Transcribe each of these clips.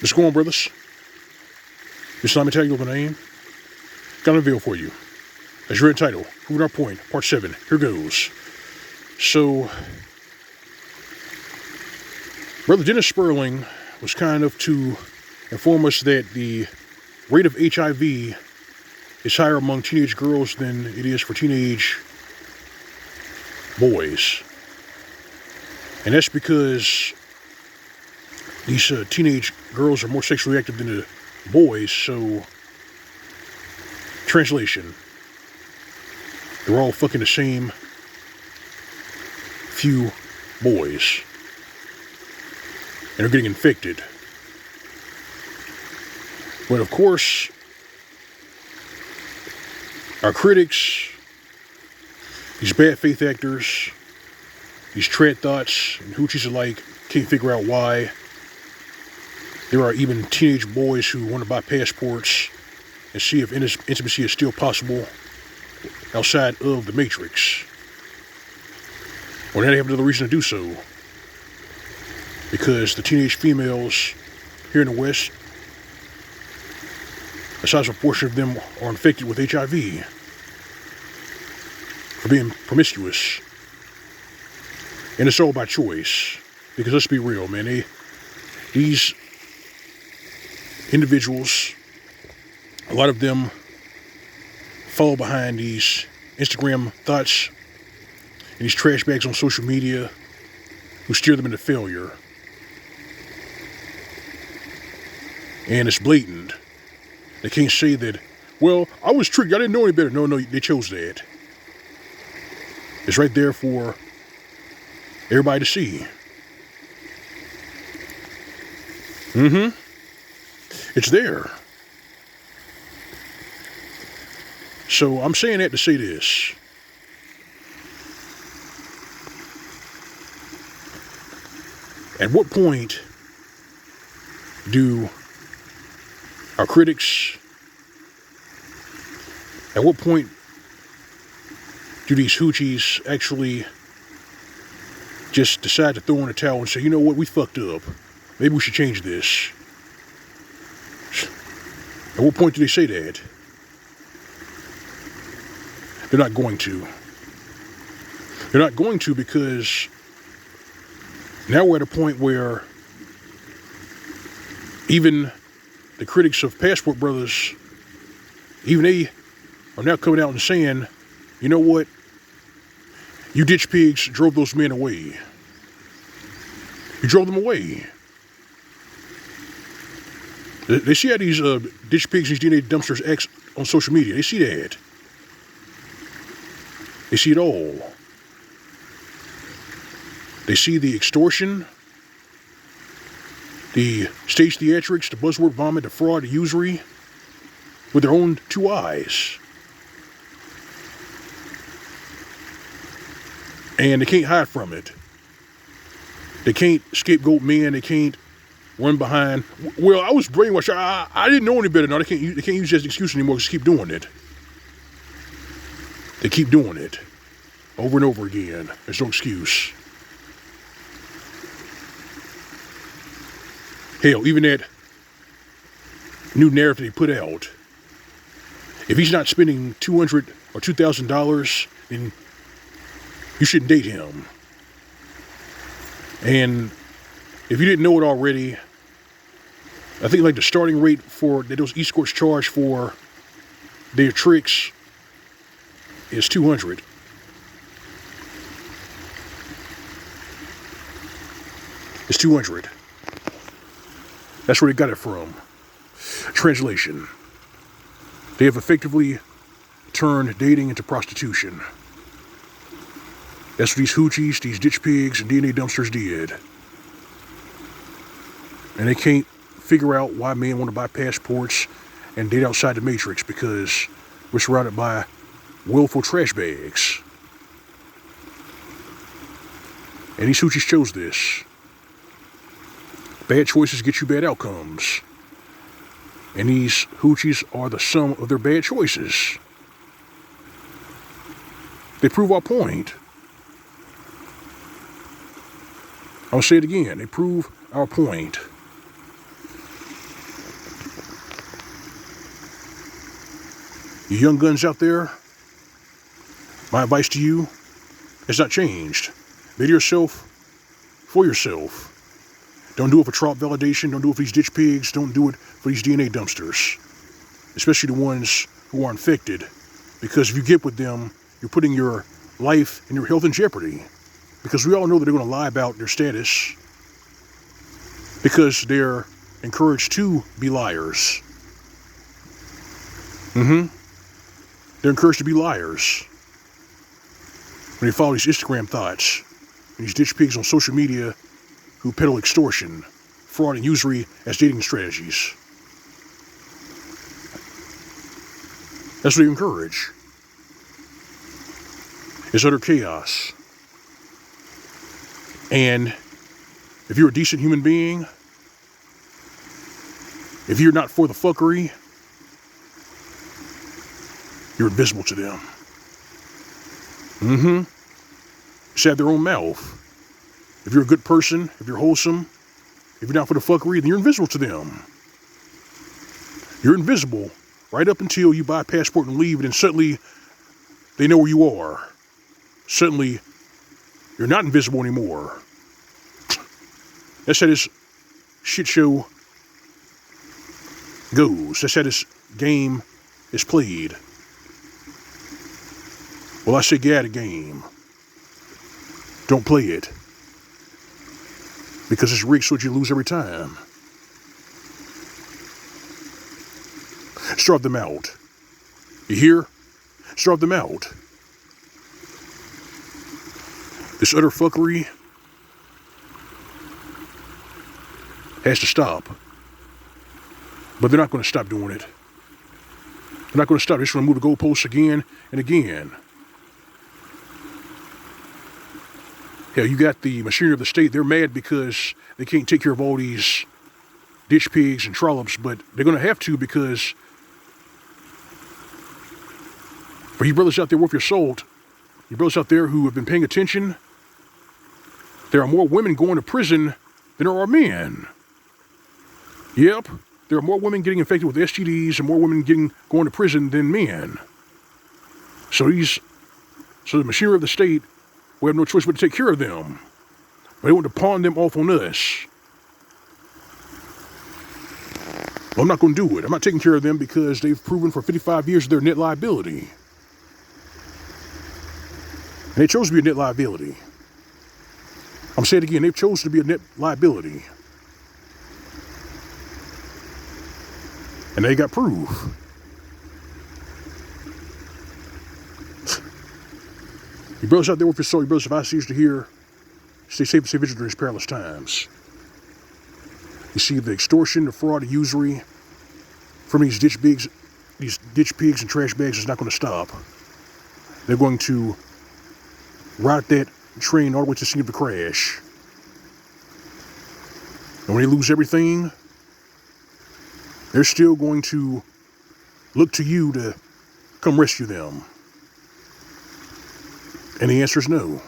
What's going on, brothers? Just let me tell you the name. Got a reveal for you. As you read the title, Proving Our Point, Part 7. Here goes. So, Brother Dennis Sperling was kind enough to inform us that the rate of HIV is higher among teenage girls than it is for teenage boys. And that's because these teenage girls are more sexually active than the boys, so translation, they're all fucking the same few boys. And they're getting infected. But of course, our critics, these bad faith actors, these trad thoughts and hoochies alike can't figure out why there are even teenage boys who want to buy passports and see if intimacy is still possible outside of the Matrix. Or now they have another reason to do so. Because the teenage females here in the West, a sizable portion of them are infected with HIV for being promiscuous. And it's all by choice. Because let's be real, man, these individuals, a lot of them fall behind these Instagram thoughts and these trash bags on social media who steer them into failure. And it's blatant. They can't say that, well, I was tricked, I didn't know any better. No, they chose that. It's right there for everybody to see. It's there. So I'm saying that to say this. At what point do our critics, at what point do these hoochies actually just decide to throw in a towel and say, you know what, we fucked up. Maybe we should change this. At what point do they say that? They're not going to. They're not going to because now we're at a point where even the critics of Passport Brothers, even they are now coming out and saying, you know what? You ditch pigs drove those men away. You drove them away. They see how these ditch pigs, these DNA dumpsters act on social media. They see that. They see it all. They see the extortion, the stage theatrics, the buzzword vomit, the fraud, the usury, with their own two eyes. And they can't hide from it. They can't scapegoat men. They can't run behind. Well, I was brainwashed. I didn't know any better. No, they can't use that as an excuse anymore. Just keep doing it. They keep doing it over and over again. There's no excuse. Hell, even that new narrative they put out, if he's not spending $200 or $2,000, then you shouldn't date him. And if you didn't know it already, I think like the starting rate for that those escorts charge for their tricks is $200. It's $200. That's where they got it from. Translation. They have effectively turned dating into prostitution. That's what these hoochies, these ditch pigs, and DNA dumpsters did. And they can't figure out why men want to buy passports and date outside the Matrix because we're surrounded by willful trash bags. And these hoochies chose this. Bad choices get you bad outcomes. And these hoochies are the sum of their bad choices. They prove our point. I'll say it again. They prove our point. You young guns out there, my advice to you has not changed. Be yourself for yourself. Don't do it for Trump validation. Don't do it for these ditch pigs. Don't do it for these DNA dumpsters. Especially the ones who are infected. Because if you get with them, you're putting your life and your health in jeopardy. Because we all know that they're going to lie about their status. Because they're encouraged to be liars. They're encouraged to be liars. When they follow these Instagram thoughts. And these ditch pigs on social media who peddle extortion, fraud, and usury as dating strategies. That's what they encourage. It's utter chaos. And if you're a decent human being, if you're not for the fuckery, you're invisible to them. It's at their own mouth. If you're a good person, if you're wholesome, if you're not for the fuckery, then you're invisible to them. You're invisible right up until you buy a passport and leave, and then suddenly they know where you are. Suddenly, you're not invisible anymore. That's how this shit show goes. That's how this game is played. Well, I say get out of the game. Don't play it. Because it's rigged so that you lose every time. Starve them out. You hear? Starve them out. This utter fuckery has to stop. But they're not going to stop doing it. They're not going to stop. They're just going to move the goalposts again and again. Hell, you got the machinery of the state. They're mad because they can't take care of all these ditch pigs and trollops, but they're going to have to because for you brothers out there worth your salt, you brothers out there who have been paying attention, there are more women going to prison than there are men. Yep, there are more women getting infected with STDs and more women going to prison than men. So the machinery of the state, we have no choice but to take care of them. But they want to pawn them off on us. Well, I'm not going to do it. I'm not taking care of them because they've proven for 55 years they're a net liability. And they chose to be a net liability. I'm saying it again, they've chosen to be a net liability. And they got proof. You brothers out there with your soul, you brothers, if I see you to hear, stay safe and stay vigilant during these perilous times. You see the extortion, the fraud, the usury from these ditch pigs and trash bags is not going to stop. They're going to ride that train all the way to the scene of the crash. And when they lose everything, they're still going to look to you to come rescue them. And the answer is no.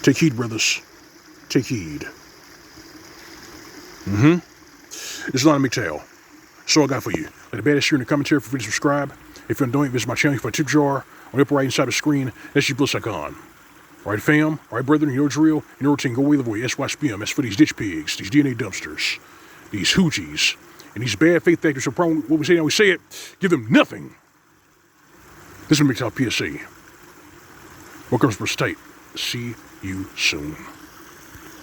Take heed, brothers. Take heed. This is Mgtow. That's all I got for you. Like the baddest here in the commentary, feel free to subscribe. If you're undoing, visit my channel for a tip jar on the upper right hand side of the screen. That's your bliss icon. Alright, fam. Alright, brethren, you know the drill. You know routine. Go away, live away. SYSPM. That's for these ditch pigs, these DNA dumpsters, these hoochies, and these bad faith actors. So problem, what we say now, we say it. Give them nothing. This is Mgtow PSA. Welcome to State. See you soon.